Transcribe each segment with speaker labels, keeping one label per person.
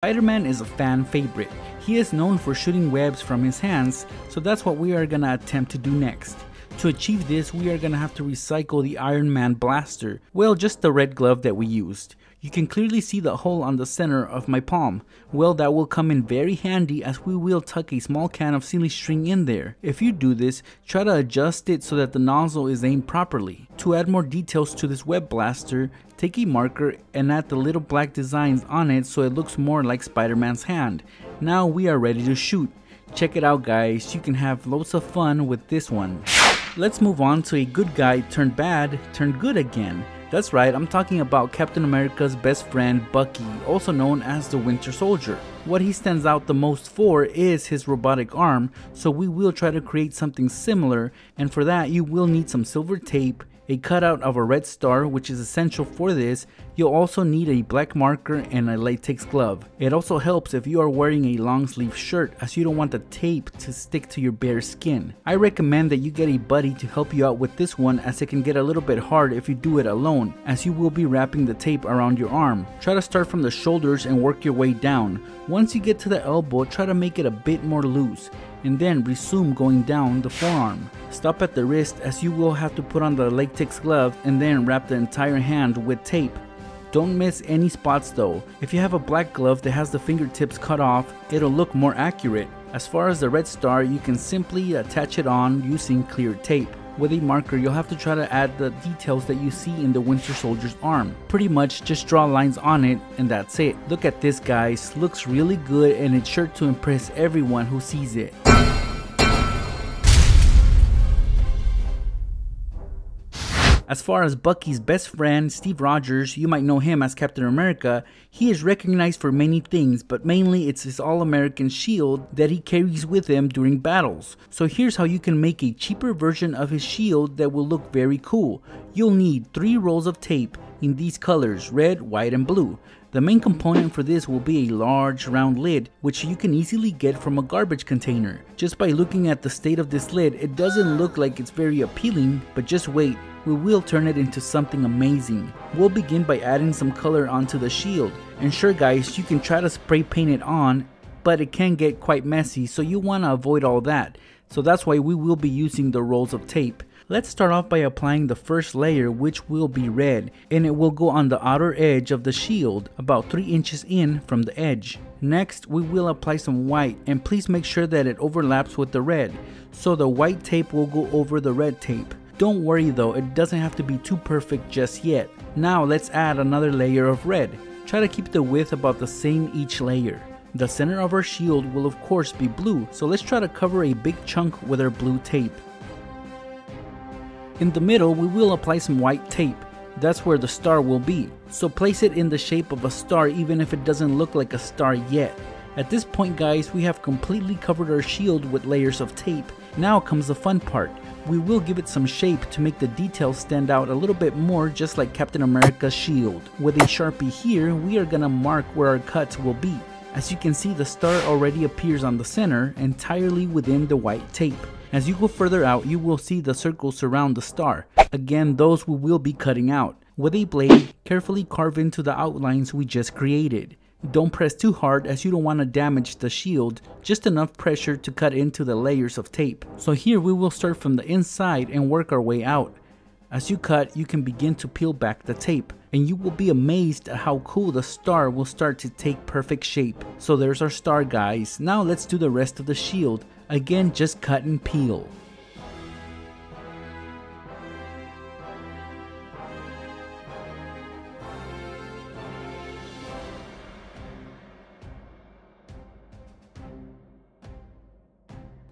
Speaker 1: Spider-Man is a fan favorite. He is known for shooting webs from his hands, so that's what we are gonna attempt to do next. To achieve this, we are gonna have to recycle the Iron Man blaster, well, just the red glove that we used. You can clearly see the hole on the center of my palm. Well, that will come in very handy as we will tuck a small can of sealing string in there. If you do this, try to adjust it so that the nozzle is aimed properly. To add more details to this web blaster, take a marker and add the little black designs on it so it looks more like Spider-Man's hand. Now we are ready to shoot. Check it out guys, you can have loads of fun with this one. Let's move on to a good guy turned bad, turned good again. That's right, I'm talking about Captain America's best friend Bucky, also known as the Winter Soldier. What he stands out the most for is his robotic arm, so we will try to create something similar, and for that you will need some silver tape, a cutout of a red star which is essential for this. You'll also need a black marker and a latex glove. It also helps if you are wearing a long sleeve shirt as you don't want the tape to stick to your bare skin. I recommend that you get a buddy to help you out with this one as it can get a little bit hard if you do it alone as you will be wrapping the tape around your arm. Try to start from the shoulders and work your way down. Once you get to the elbow, try to make it a bit more loose and then resume going down the forearm. Stop at the wrist as you will have to put on the latex glove and then wrap the entire hand with tape. Don't miss any spots though. If you have a black glove that has the fingertips cut off, it'll look more accurate. As far as the red star, you can simply attach it on using clear tape. With a marker, you'll have to try to add the details that you see in the Winter Soldier's arm. Pretty much just draw lines on it and that's it. Look at this guys, looks really good and it's sure to impress everyone who sees it. As far as Bucky's best friend, Steve Rogers, you might know him as Captain America. He is recognized for many things, but mainly it's his all-American shield that he carries with him during battles. So here's how you can make a cheaper version of his shield that will look very cool. You'll need 3 rolls of tape in these colors, red, white, and blue. The main component for this will be a large round lid, which you can easily get from a garbage container. Just by looking at the state of this lid, it doesn't look like it's very appealing, but just wait. We will turn it into something amazing. We'll begin by adding some color onto the shield. And sure guys, you can try to spray paint it on, but it can get quite messy, so you want to avoid all that. So that's why we will be using the rolls of tape. Let's start off by applying the first layer, which will be red, and it will go on the outer edge of the shield, about 3 inches in from the edge. Next, we will apply some white, and please make sure that it overlaps with the red, so the white tape will go over the red tape. Don't worry though, it doesn't have to be too perfect just yet. Now let's add another layer of red. Try to keep the width about the same each layer. The center of our shield will of course be blue, so let's try to cover a big chunk with our blue tape. In the middle, we will apply some white tape. That's where the star will be. So place it in the shape of a star even if it doesn't look like a star yet. At this point guys, we have completely covered our shield with layers of tape. Now comes the fun part. We will give it some shape to make the details stand out a little bit more, just like Captain America's shield. With a Sharpie here, we are gonna mark where our cuts will be. As you can see, the star already appears on the center, entirely within the white tape. As you go further out, you will see the circles surround the star. Again, those we will be cutting out. With a blade, carefully carve into the outlines we just created. Don't press too hard as you don't want to damage the shield, just enough pressure to cut into the layers of tape. So here we will start from the inside and work our way out. As you cut, you can begin to peel back the tape, and you will be amazed at how cool the star will start to take perfect shape. So there's our star guys. Now let's do the rest of the shield. Again, just cut and peel.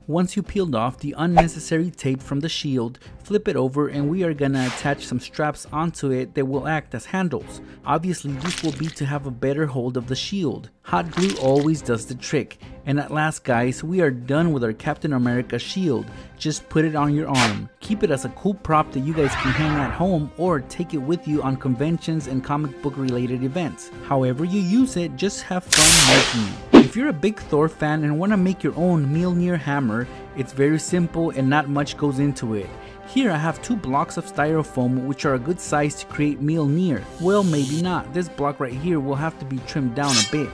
Speaker 1: Once you peeled off the unnecessary tape from the shield, flip it over and we are gonna attach some straps onto it that will act as handles. Obviously this will be to have a better hold of the shield. Hot glue always does the trick. And at last guys, we are done with our Captain America shield. Just put it on your arm. Keep it as a cool prop that you guys can hang at home or take it with you on conventions and comic book related events. However you use it, just have fun making it. If you're a big Thor fan and want to make your own Mjolnir hammer, it's very simple and not much goes into it. Here I have 2 blocks of styrofoam which are a good size to create Mjolnir. Well, maybe not. This block right here will have to be trimmed down a bit.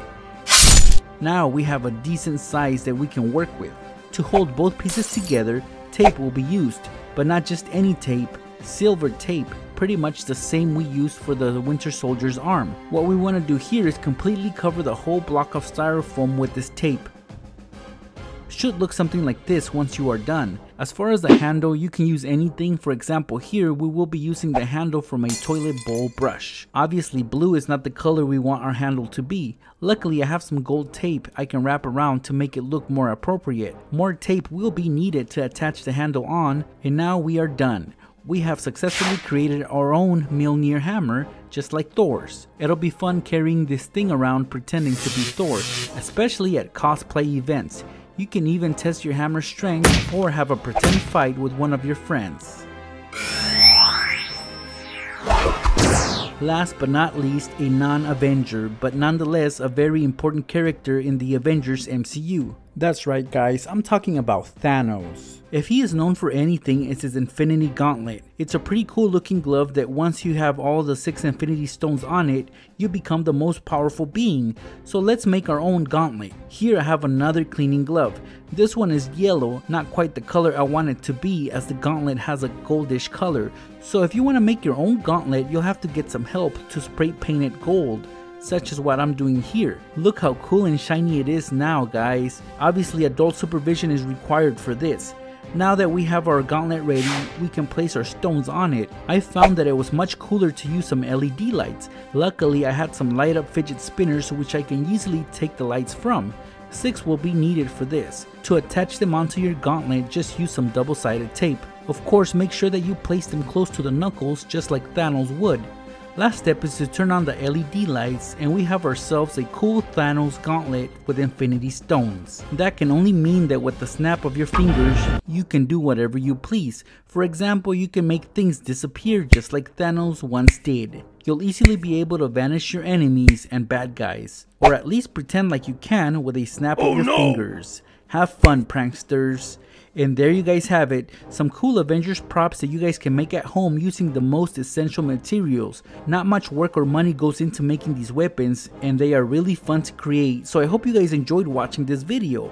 Speaker 1: Now we have a decent size that we can work with. To hold both pieces together, tape will be used, but not just any tape, silver tape, pretty much the same we used for the Winter Soldier's arm. What we want to do here is completely cover the whole block of styrofoam with this tape. Should look something like this once you are done. As far as the handle, you can use anything. For example, here we will be using the handle from a toilet bowl brush. Obviously blue is not the color we want our handle to be. Luckily I have some gold tape I can wrap around to make it look more appropriate. More tape will be needed to attach the handle on, and now we are done. We have successfully created our own Mjolnir hammer, just like Thor's. It'll be fun carrying this thing around pretending to be Thor, especially at cosplay events. You can even test your hammer's strength or have a pretend fight with one of your friends. Last but not least, a non-Avenger, but nonetheless a very important character in the Avengers MCU. That's right guys, I'm talking about Thanos. If he is known for anything, it's his Infinity Gauntlet. It's a pretty cool looking glove that once you have all the 6 Infinity Stones on it, you become the most powerful being. So let's make our own gauntlet. Here I have another cleaning glove. This one is yellow, not quite the color I want it to be, as the gauntlet has a goldish color. So if you want to make your own gauntlet, you'll have to get some help to spray paint it gold, such as what I'm doing here. Look how cool and shiny it is now guys. Obviously adult supervision is required for this. Now that we have our gauntlet ready, we can place our stones on it. I found that it was much cooler to use some LED lights. Luckily I had some light up fidget spinners which I can easily take the lights from. 6 will be needed for this. To attach them onto your gauntlet, just use some double-sided tape. Of course, make sure that you place them close to the knuckles just like Thanos would. Last step is to turn on the LED lights, and we have ourselves a cool Thanos gauntlet with Infinity Stones. That can only mean that with the snap of your fingers, you can do whatever you please. For example, you can make things disappear just like Thanos once did. You'll easily be able to vanish your enemies and bad guys, or at least pretend like you can with a snap of your fingers. Have fun, pranksters. And there you guys have it, some cool Avengers props that you guys can make at home using the most essential materials. Not much work or money goes into making these weapons, and they are really fun to create, so I hope you guys enjoyed watching this video.